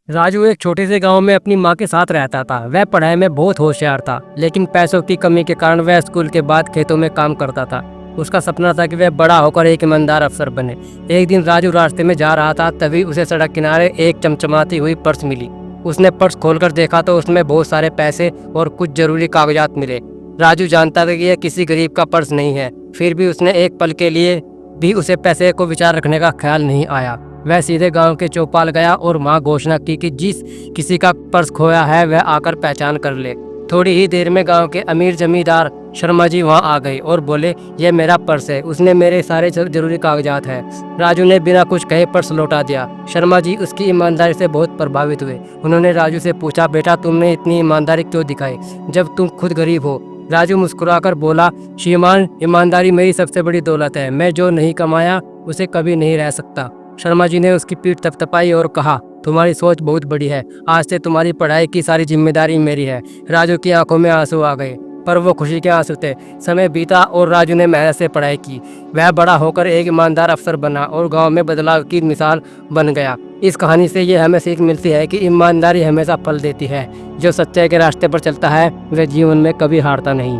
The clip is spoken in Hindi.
राजू एक छोटे से गांव में अपनी माँ के साथ रहता था। वह पढ़ाई में बहुत होशियार था, लेकिन पैसों की कमी के कारण वह स्कूल के बाद खेतों में काम करता था। उसका सपना था कि वह बड़ा होकर एक ईमानदार अफसर बने। एक दिन राजू रास्ते में जा रहा था, तभी उसे सड़क किनारे एक चमचमाती हुई पर्स मिली। उसने पर्स खोलकर देखा तो उसमें बहुत सारे पैसे और कुछ जरूरी कागजात मिले। राजू जानता था कि यह किसी गरीब का पर्स नहीं है, फिर भी उसने एक पल के लिए भी उसे पैसे को विचार रखने का ख्याल नहीं आया। वह सीधे गांव के चौपाल गया और वहां घोषणा की कि जिस किसी का पर्स खोया है वह आकर पहचान कर ले। थोड़ी ही देर में गांव के अमीर जमींदार शर्मा जी वहां आ गए और बोले, यह मेरा पर्स है, उसने मेरे सारे जरूरी कागजात हैं। राजू ने बिना कुछ कहे पर्स लौटा दिया। शर्मा जी उसकी ईमानदारी से बहुत प्रभावित हुए। उन्होंने राजू से पूछा, बेटा तुमने इतनी ईमानदारी क्यों दिखाई जब तुम खुद गरीब हो? राजू मुस्कुराकर बोला, श्रीमान ईमानदारी मेरी सबसे बड़ी दौलत है, मैं जो नहीं कमाया उसे कभी नहीं रह सकता। शर्मा जी ने उसकी पीठ थपथपाई और कहा, तुम्हारी सोच बहुत बड़ी है, आज से तुम्हारी पढ़ाई की सारी जिम्मेदारी मेरी है। राजू की आंखों में आंसू आ गए, पर वो खुशी के आंसू थे। समय बीता और राजू ने मेहनत से पढ़ाई की। वह बड़ा होकर एक ईमानदार अफसर बना और गांव में बदलाव की मिसाल बन गया। इस कहानी से ये हमें सीख मिलती है कि ईमानदारी हमेशा फल देती है। जो सच्चाई के रास्ते पर चलता है वह जीवन में कभी हारता नहीं।